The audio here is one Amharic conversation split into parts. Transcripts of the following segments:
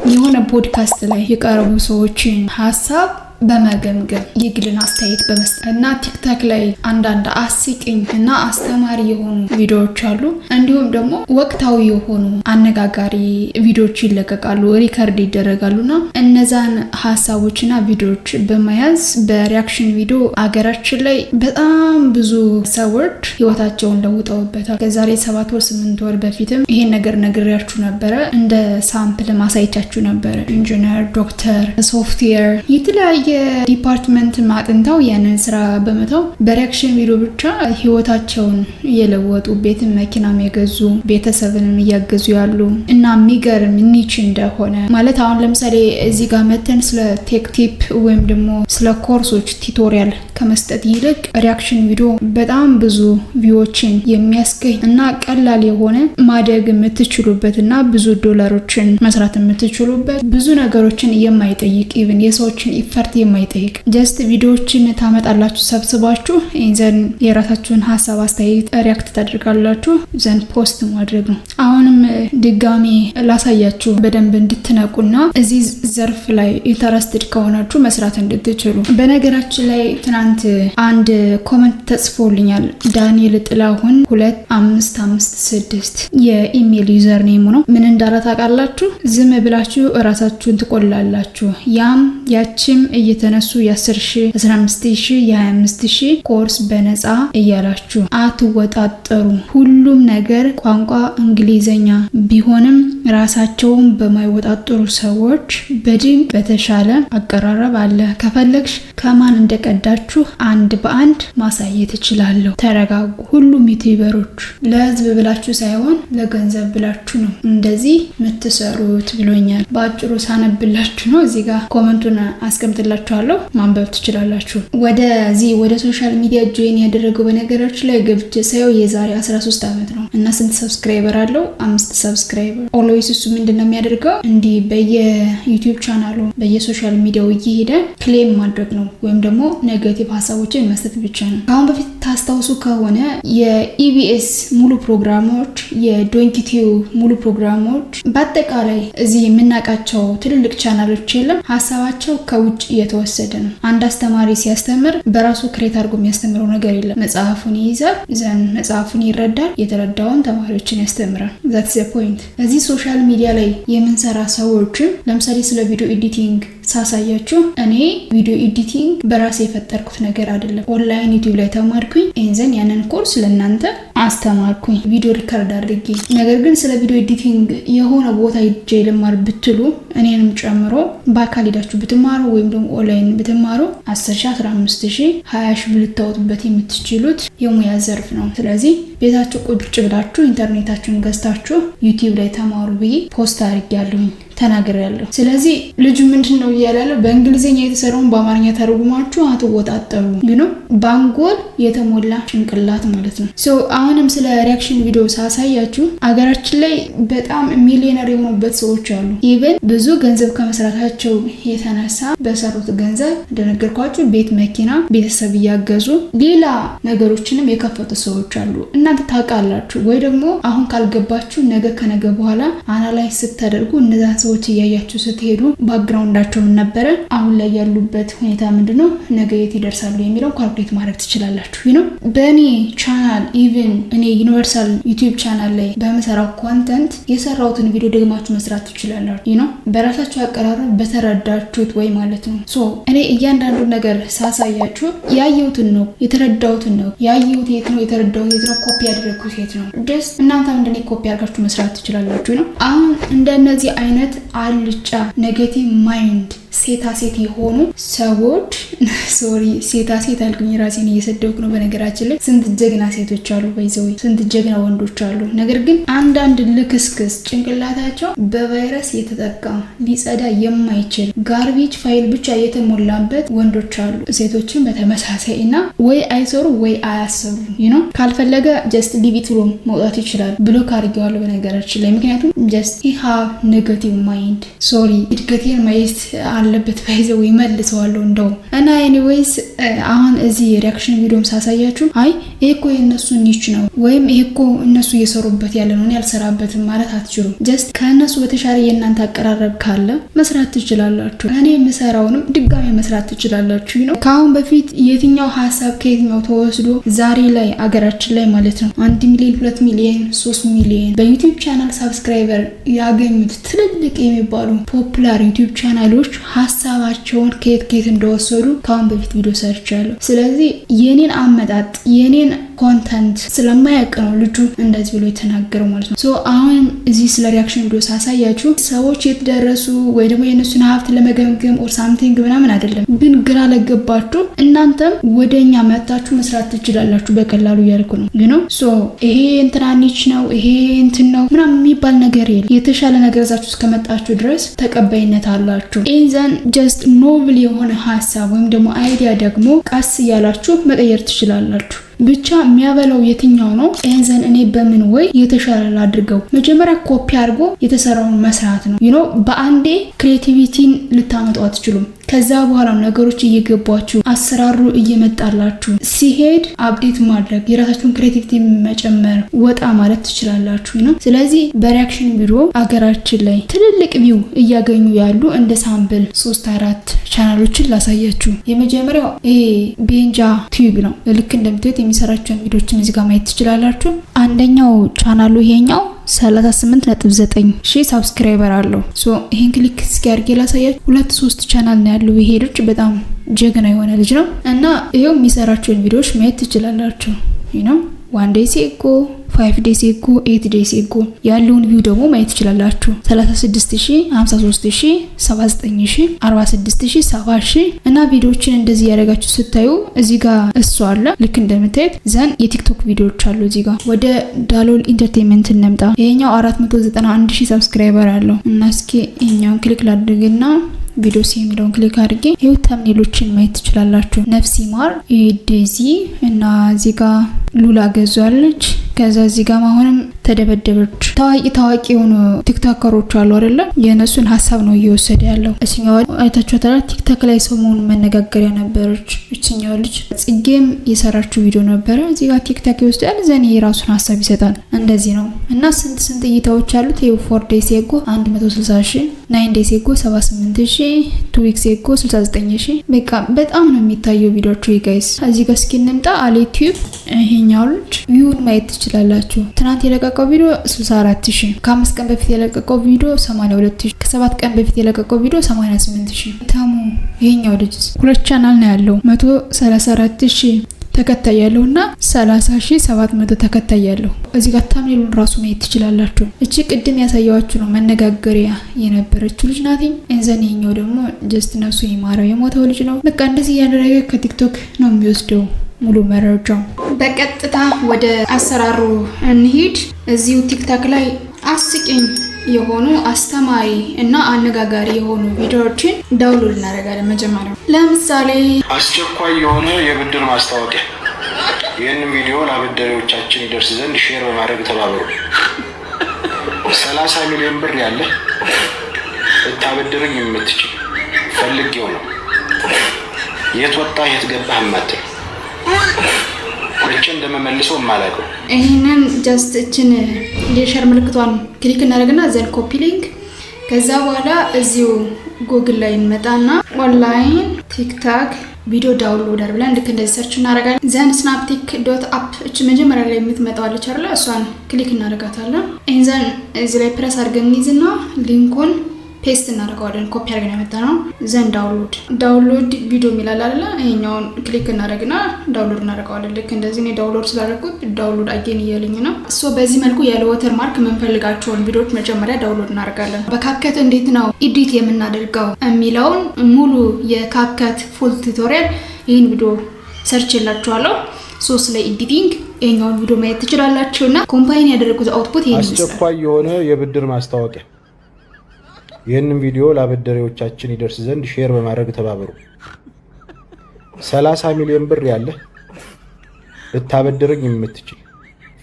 የሆነ ፖድካስት ላይ የቀረቡ ሰዎችን ሀሳብ በመገምገም የግልን አስተያየት በመስጠት እና ቲክታክ ላይ አንዳንድ አስቂኝ እና አስተማሪ የሆኑ ቪዲዮዎች አሉ። እንዲሁም ደግሞ ወቅታዊ የሆኑ አነጋጋሪ ቪዲዮዎች ይለቀቃሉ፣ ሪከርድ ይደረጋሉና እነዛን ሀሳቦችና ቪዲዮዎች በመያዝ በሪያክሽን ቪዲዮ አገራችን ላይ በጣም ብዙ ሰዎች ህይወታቸውን ለውጠውበታል። ከዛሬ 7 ወር 8 ወር በፊትም ይሄን ነገር ነግሬያችሁ ነበረ። እንደ ሳምፕል ማሳየቻችሁ ነበረ። ኢንጂነር፣ ዶክተር፣ ሶፍትዌር የተለያየ የዲፓርትመንት ማጥንታው ያንን ስራ በመተው በሪያክሽን ቪዲዮ ብቻ ህይወታቸውን እየለወጡ ቤትን መኪናም የገዙ ቤተሰብንም እያገዙ ያሉ እና የሚገርም ኒች እንደሆነ ማለት አሁን ለምሳሌ እዚህ ጋር መተን ስለ ቴክ ቲፕ ወይም ደግሞ ስለ ኮርሶች ቱቶሪያል ከመስጠት ይልቅ ሪያክሽን ቪዲዮ በጣም ብዙ ቪዎችን የሚያስገኝ እና ቀላል የሆነ ማደግ የምትችሉበት እና ብዙ ዶላሮችን መስራት የምትችሉበት ብዙ ነገሮችን የማይጠይቅ ኢቭን የሰዎችን ኢፈርት የማይጠይቅ ጀስት ቪዲዮዎችን ታመጣላችሁ ሰብስባችሁ ዘን የራሳችሁን ሀሳብ አስተያየት ሪያክት ታደርጋላችሁ ዘን ፖስት ማድረግ ነው። አሁንም ድጋሚ ላሳያችሁ በደንብ እንድትነቁና እዚህ ዘርፍ ላይ ኢንተረስትድ ከሆናችሁ መስራት እንድትችሉ። በነገራችን ላይ ትናንት አንድ ኮመንት ተጽፎልኛል። ዳንኤል ጥላሁን 2556 የኢሜል ዩዘር ኔም ነው። ምን እንዳለ ታውቃላችሁ? ዝም ብላችሁ እራሳችሁን ትቆላላችሁ። ያም ያችም እየተነሱ የ10,000 15,000 የ25,000 ኮርስ በነፃ እያላችሁ አትወጣጠሩ። ሁሉም ነገር ቋንቋ እንግሊዘኛ ቢሆንም ራሳቸውን በማይወጣጠሩ ሰዎች በድንቅ በተሻለ አቀራረብ አለ። ከፈለግሽ ከማን እንደቀዳችሁ አንድ በአንድ ማሳየት እችላለሁ። ተረጋጉ። ሁሉም ዩቲዩበሮች ለህዝብ ብላችሁ ሳይሆን ለገንዘብ ብላችሁ ነው እንደዚህ የምትሰሩት ብሎኛል። በአጭሩ ሳነብላችሁ ነው። እዚህ ጋር ኮመንቱን አስቀምጥላችኋለሁ፣ ማንበብ ትችላላችሁ። ወደ ሶሻል ሚዲያ ጆይን ያደረገው በነገራችን ላይ ገብቼ ሳየው የዛሬ 13 ዓመት ነው እና ስንት ሰብስክራይበር አለው? 5 ሰብስክራይበር። ኦልዌይስ እሱ ምንድነው የሚያደርገው? እንዲህ በየዩቲዩብ ቻናሉ በየሶሻል ሚዲያው እየሄደ ክሌም ማድረግ ነው ወይም ደግሞ ኔጌቲቭ ሀሳቦችን መስጠት ብቻ ነው። አሁን በፊት ታስታውሱ ከሆነ የኢቢኤስ ሙሉ ፕሮግራሞች፣ የዶንኪቲው ሙሉ ፕሮግራሞች በአጠቃላይ እዚህ የምናውቃቸው ትልልቅ ቻናሎች የለም ሀሳባቸው ከውጭ እየተወሰደ ነው። አንድ አስተማሪ ሲያስተምር በራሱ ክሬት አድርጎ የሚያስተምረው ነገር የለም። መጽሐፉን ይይዛል፣ ዘን መጽሐፉን ይረዳል፣ የተረዳውን ተማሪዎችን ያስተምራል። ዛትስ ዘ ፖይንት። እዚህ ሶሻል ሚዲያ ላይ የምንሰራ ሰዎችም ለምሳሌ ስለ ቪዲዮ ኤዲቲንግ ሳሳያችሁ እኔ ቪዲዮ ኤዲቲንግ በራሴ የፈጠርኩት ነገር አይደለም። ኦንላይን ዩቲዩብ ላይ ተማርኩኝ፣ ኤንዘን ያንን ኮርስ ለእናንተ አስተማርኩኝ ቪዲዮ ሪከርድ አድርጌ። ነገር ግን ስለ ቪዲዮ ኤዲቲንግ የሆነ ቦታ ሂጄ ልማር ብትሉ እኔንም ጨምሮ በአካል ሄዳችሁ ብትማሩ ወይም ደግሞ ኦንላይን ብትማሩ 10,000 15,000 20,000 ልታወጡበት የምትችሉት የሙያ ዘርፍ ነው። ስለዚህ ቤታችሁ ቁጭ ብላችሁ ኢንተርኔታችሁን ገዝታችሁ ዩቲዩብ ላይ ተማሩ ብዬ ፖስት አድርጌያለሁኝ፣ ተናግሬያለሁ። ስለዚህ ልጁ ምንድነው እያለ በእንግሊዝኛ የተሰራውን በአማርኛ ተርጉማችሁ አትወጣጠሩ ቢኖ ባንጎል የተሞላ ጭንቅላት ማለት ነው። አሁንም ስለ ሪያክሽን ቪዲዮ ሳሳያችሁ አገራችን ላይ በጣም ሚሊዮነር የሆኑበት ሰዎች አሉ። ኢቨን ብዙ ገንዘብ ከመስራታቸው የተነሳ በሰሩት ገንዘብ እንደነገርኳችሁ ቤት፣ መኪና፣ ቤተሰብ እያገዙ ሌላ ነገሮችንም የከፈቱ ሰዎች አሉ። እናንተ ታውቃላችሁ ወይ ደግሞ አሁን ካልገባችሁ ነገ ከነገ በኋላ አናላይዝ ስታደርጉ እነዛ ሰዎች እያያችሁ ስትሄዱ ባክግራውንዳቸው ምን ነበረ፣ አሁን ላይ ያሉበት ሁኔታ ምንድነው፣ ነገ የት ይደርሳሉ የሚለው ካልኩሌት ማድረግ ትችላላችሁ። በእኔ ቻናል ኢቭን እኔ ዩኒቨርሳል ዩቲዩብ ቻናል ላይ በመሰራው ኮንተንት የሰራሁትን ቪዲዮ ደግማችሁ መስራት ትችላላችሁ። በራሳችሁ አቀራረብ በተረዳችሁት ወይ ማለት ነው። እኔ እያንዳንዱ ነገር ሳሳያችሁ ያየሁትን ነው የተረዳሁትን ነው። ያየሁት የት ነው የተረዳሁት የት ነው ኮፒ ያደረኩት የት ነው። ጀስት እናንተ እንደኔ ኮፒ አድርጋችሁ መስራት ትችላላችሁ። አሁን እንደነዚህ አይነት አልጫ ኔጌቲቭ ማይንድ ሴታ ሴት የሆኑ ሰዎች ሶሪ ሴታ ሴት አልኩኝ፣ ራሴን እየሰደብኩ ነው። በነገራችን ላይ ስንት ጀግና ሴቶች አሉ፣ በይዘው ስንት ጀግና ወንዶች አሉ። ነገር ግን አንዳንድ ልክስክስ ጭንቅላታቸው በቫይረስ የተጠቃ ሊጸዳ የማይችል ጋርቤጅ ፋይል ብቻ የተሞላበት ወንዶች አሉ። ሴቶችን በተመሳሳይ እና ወይ አይሰሩ ወይ አያሰሩ ካልፈለገ ጀስት ሊቪት ብሎ መውጣት ይችላል። ብሎክ አድርጌዋለሁ በነገራችን ላይ ምክንያቱም ጀስት ይሃ ኔጌቲቭ ማይንድ ሶሪ እድገቴን ማየት አለበት ባይዘው ይመልሰዋለሁ እንደው እና እና ኤኒዌይስ አሁን እዚህ ሪያክሽን ቪዲዮም ሳሳያችሁ አይ ይሄ እኮ የእነሱ ኒች ነው ወይም ይሄ እኮ እነሱ እየሰሩበት ያለ ነው እኔ አልሰራበትም ማለት አትችሉም። ጀስት ከእነሱ በተሻለ የእናንተ አቀራረብ ካለ መስራት ትችላላችሁ። እኔ የምሰራውንም ድጋሚ መስራት ትችላላችሁ ነው። ከአሁን በፊት የትኛው ሀሳብ ከየትኛው ተወስዶ ዛሬ ላይ አገራችን ላይ ማለት ነው 1 ሚሊዮን 2 ሚሊዮን 3 ሚሊዮን በዩቲዩብ ቻናል ሳብስክራይበር ያገኙት ትልልቅ የሚባሉ ፖፑላር ዩቲዩብ ቻናሎች ሀሳባቸውን ከየት እንደወሰዱ ከአሁን በፊት ቪዲዮ ሰርቻለሁ። ስለዚህ የኔን አመጣጥ የኔን ኮንተንት ስለማያውቅ ነው ልጁ እንደዚህ ብሎ የተናገረው ማለት ነው። ሶ አሁን እዚህ ስለ ሪያክሽን ቪዲዮ ሳሳያችሁ ሰዎች የት ደረሱ ወይ ደግሞ የነሱን ሀብት ለመገምገም ኦር ሳምቲንግ ምናምን አይደለም። ግን ግራ ለገባችሁ እናንተም ወደኛ መጣችሁ መስራት ትችላላችሁ በቀላሉ እያልኩ ነው። ግን ሶ ይሄ እንትናኒች ነው ይሄ እንትን ነው ምናምን የሚባል ነገር የለም። የተሻለ ነገር ዛችሁ እስከመጣችሁ ድረስ ተቀባይነት አላችሁ። ኢንዘን ጀስት ኖብል የሆነ ሀሳብ ወይም ደግሞ አይዲያ ደግሞ ቀስ እያላችሁ መቀየር ትችላላችሁ። ብቻ የሚያበላው የትኛው ነው? ኤንዘን እኔ በምን ወይ የተሻለ አድርገው መጀመሪያ ኮፒ አድርጎ የተሰራውን መስራት ነው። በአንዴ ክሬቲቪቲን ልታመጡ አትችሉም። ከዛ በኋላ ነገሮች እየገቧችሁ አሰራሩ እየመጣላችሁ ሲሄድ አፕዴት ማድረግ የራሳችሁን ክሬቲቪቲ መጨመር ወጣ ማለት ትችላላችሁ ነው። ስለዚህ በሪያክሽን ቪዲዮ አገራችን ላይ ትልልቅ ቪው እያገኙ ያሉ እንደ ሳምፕል 3-4 ቻናሎችን ላሳያችሁ። የመጀመሪያው ይሄ ቤንጃ ቲዩብ ነው። ልክ እንደምታዩት የሚሰራቸውን ቪዲዮችን እዚህ ጋር ማየት ትችላላችሁ። አንደኛው ቻናሉ ይሄኛው 38.9 ሺህ ሳብስክራይበር አለው። ሶ ይሄን ክሊክ እስኪያርጌ ላሳያችሁ። 2-3 ቻናል ነው ያለው። ይሄ ልጅ በጣም ጀግና የሆነ ልጅ ነው እና ይሄው የሚሰራቸውን ቪዲዮዎች ማየት ትችላላችሁ። 1 ዴይ ሲጎ 5 ዴይ ሲጎ 8 ዴይ ሲጎ ያለውን ቪው ደግሞ ማየት ትችላላችሁ። 36000 53000 79000 46000 70000 እና ቪዲዮዎችን እንደዚህ ያደረጋችሁ ስታዩ እዚህ ጋር እሱ አለ ልክ እንደምታዩት ዘን የቲክቶክ ቪዲዮዎች አሉ። እዚህ ጋር ወደ ዳሎል ኢንተርቴይንመንት እንምጣ። ይሄኛው 491000 ሰብስክራይበር አለው እና እስኪ ይሄኛውን ክሊክ ላድርግና ቪዲዮስ የሚለውን ክሊክ አድርጌ ይሄው ተምኔሎችን ማየት ትችላላችሁ። ነፍሲ ማር ዴዚ እና እዚህ ጋር ሉላ ገዟለች። ከዛ እዚህ ጋር አሁንም ተደበደበች። ታዋቂ የሆኑ ቲክቶከሮች አሉ አይደለ? የነሱን ሀሳብ ነው እየወሰደ ያለው። እኛው አይታችኋታል። ቲክቶክ ላይ ሰሞኑን መነጋገሪያ ነበረች። እኛው ልጅ ጽጌም የሰራችው ቪዲዮ ነበረ። እዚህ ጋር ቲክቶክ ይወስዳል ዘን የራሱን ሀሳብ ይሰጣል። እንደዚህ ነው እና ስንት እይታዎች አሉት። ይሄው 4 ዴይስ ኤጎ 160000 9 ዴይስ ኤጎ 78000 2 ዊክስ ኤጎ 69000 በቃ በጣም ነው የሚታየው ቪዲዮቹ ጋይስ። እዚህ ጋር እስኪ እንምጣ። አለ ዩቲዩብ ይሄኛው ልጅ ቪውን ማየት ትችላላችሁ። ትናንት የለቀቀው ቪዲዮ 64000፣ ከ5 ቀን በፊት የለቀቀው ቪዲዮ 82000፣ ከ7 ቀን በፊት የለቀቀው ቪዲዮ 88000። ታሙ ይሄኛው ልጅ 2 ቻናል ነው ያለው 134000 ተከታይ ያለውና 30700 ተከታይ ያለው። እዚህ ጋር ታምኔሉን ራሱ ማየት ትችላላችሁ። እቺ ቅድም ያሳያችሁ ነው መነጋገሪያ የነበረችው ልጅ ናት። እንዘን ይሄኛው ደግሞ ጀስት ነፍሱ ይማረው የሞተው ልጅ ነው። በቃ እንደዚህ ያደረገ ከቲክቶክ ነው የሚወስደው ሙሉ መረጃው። በቀጥታ ወደ አሰራሩ እንሂድ። እዚሁ ቲክቶክ ላይ አስቂኝ የሆኑ አስተማሪ እና አነጋጋሪ የሆኑ ቪዲዮዎችን ዳውንሎድ እናደርጋለን። መጀመሪያ ለምሳሌ አስቸኳይ የሆነ የብድር ማስታወቂያ። ይህንን ቪዲዮ ለአበዳሪዎቻችን ይደርስ ዘንድ ሼር በማድረግ ተባበሩ። 30 ሚሊዮን ብር ያለ ልታበድርኝ የምትችል ፈልጌው ነው። የት ወጣ የት ገባህ ማጥር ወጭን እንደመመልሰው ማላቀው። ይሄንን ጀስት እችን የሼር ምልክቷን ክሊክ እናደርግና ዘን ኮፒ ሊንክ። ከዛ በኋላ እዚሁ ጉግል ላይ እንመጣና ኦንላይን ቲክቶክ ቪዲዮ ዳውንሎደር ብለን ልክ እንደዚህ ሰርች እናደርጋለን። ዘን snaptik.app እቺ መጀመሪያ ላይ የምትመጣዋለች አይደል? እሷን ክሊክ እናደርጋታለን። ዘን እዚህ ላይ ፕሬስ አድርገን እንይዝና ሊንኩን ፔስት እናደርጋለን። ኮፒ አድርገን ያመጣነው ዘን ዳውንሎድ ቪዲዮ ሚላል አይደል? ይሄኛውን ክሊክ እናደርግና ዳውንሎድ እናደርጋለን። ልክ እንደዚህ ነው። ዳውንሎድ ስላደረኩት ዳውንሎድ አጌን እያለኝ ነው። በዚህ መልኩ ያለ ወተር ማርክ የምንፈልጋቸውን ቪዲዮዎች መጀመሪያ ዳውንሎድ እናደርጋለን። በካፕከት እንዴት ነው ኤዲት የምናደርገው የሚለውን ሙሉ የካፕከት ፉል ቱቶሪያል ይሄን ቪዲዮ ሰርች የላችኋለሁ። ስለ ኤዲቲንግ ይሄኛውን ቪዲዮ ማየት ትችላላችሁና ኮምፓይን ያደረኩት አውትፑት ይሄን ይመስላል። አስቸኳይ የሆነ የብድር ማስታወቂያ። ይህንን ቪዲዮ ለአበዳሪዎቻችን ይደርስ ዘንድ ሼር በማድረግ ተባበሩ። 30 ሚሊዮን ብር ያለ ልታበድርኝ የምትችል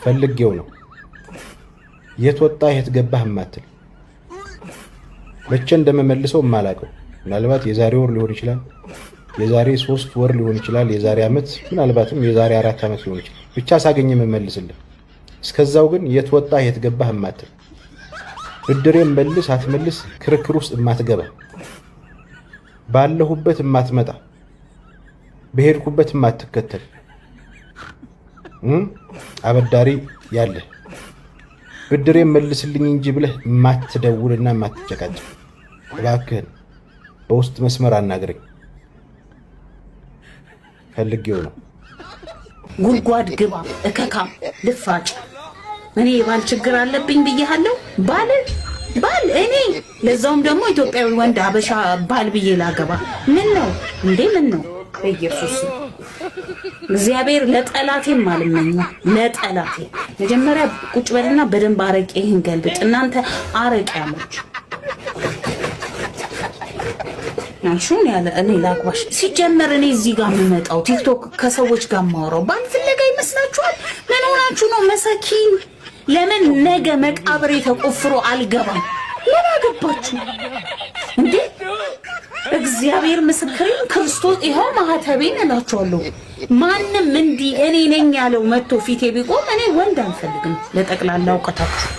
ፈልጌው ነው። የት ወጣ የት ገባህ ማጥል መቼ እንደመመልሰው ማላቀው። ምናልባት የዛሬ ወር ሊሆን ይችላል፣ የዛሬ 3 ወር ሊሆን ይችላል፣ የዛሬ ዓመት፣ ምናልባትም የዛሬ 4 ዓመት ሊሆን ይችላል። ብቻ ሳገኝ መመልስልህ። እስከዛው ግን የት ወጣህ የት ገባህ እማትል፣ ብድሬን መልስ አትመልስ ክርክር ውስጥ እማትገባ፣ ባለሁበት እማትመጣ፣ በሄድኩበት እማትከተል አበዳሪ ያለ ብድሬን መልስልኝ እንጂ ብለህ እማትደውልና እማትጨቃጭ፣ እባክህን በውስጥ መስመር አናግረኝ፣ ፈልጌው ነው። ጉድጓድ ግባ እከካም ልፋጭ። እኔ ባል ችግር አለብኝ ብዬሃለሁ። ባል እኔ ለዛውም ደግሞ ኢትዮጵያዊ ወንድ አበሻ ባል ብዬ ላገባ ምን ነው እንዴ? ምን ነው ኢየሱስ? እግዚአብሔር ለጠላቴም አልመኛ ለጠላቴ። መጀመሪያ ቁጭ በልና በደንብ አረቄህን ገልብጥ። እናንተ አረቄያሞች ናሹን ያለ እኔ ላግባሽ። ሲጀመር እኔ እዚህ ጋር የምመጣው ቲክቶክ ከሰዎች ጋር ማወራው ባል ፍለጋ ይመስላችኋል? ምን ሆናችሁ ነው መሰኪን? ለምን ነገ መቃብሬ ተቆፍሮ አልገባም? ለምን አገባችሁ እንዴ? እግዚአብሔር ምስክሬን ክርስቶስ ይኸው ማህተቤን እላችኋለሁ። ማንም እንዲህ እኔ ነኝ ያለው መጥቶ ፊቴ ቢቆም እኔ ወንድ አልፈልግም። ለጠቅላላ እውቀታችሁ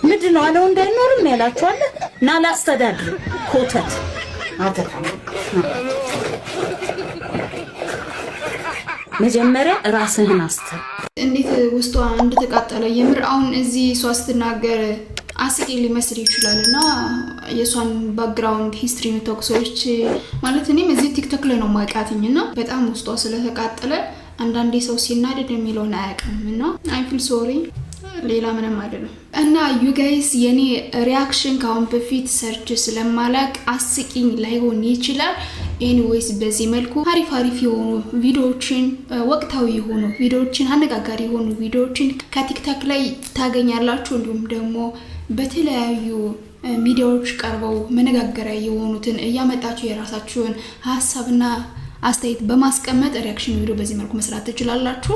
ምንድን ነው? አለው እንዳይኖርም ያላችኋለ እና ላስተዳድር ኮተት መጀመሪያ ራስህን አስተር። እንዴት ውስጧ እንደተቃጠለ የምር አሁን እዚህ እሷ ስትናገር አስቂ ሊመስል ይችላል እና የሷን ባክግራውንድ ሂስትሪ የምታውቁ ሰዎች ማለት እኔም እዚህ ቲክቶክ ላይ ነው ማውቃትኝ እና በጣም ውስጧ ስለተቃጠለ አንዳንዴ ሰው ሲናደድ የሚለውን አያውቅም እና አይ ፊል ሶሪ፣ ሌላ ምንም አይደለም። እና ዩ ጋይስ የኔ ሪአክሽን ካሁን በፊት ሰርች ስለማላቅ አስቂኝ ላይሆን ይችላል። ኤኒዌይስ በዚህ መልኩ አሪፍ የሆኑ ቪዲዮዎችን፣ ወቅታዊ የሆኑ ቪዲዮዎችን፣ አነጋጋሪ የሆኑ ቪዲዮዎችን ከቲክቶክ ላይ ታገኛላችሁ። እንዲሁም ደግሞ በተለያዩ ሚዲያዎች ቀርበው መነጋገሪያ የሆኑትን እያመጣችሁ የራሳችሁን ሀሳብና አስተያየት በማስቀመጥ ሪአክሽን ቪዲዮ በዚህ መልኩ መስራት ትችላላችሁ።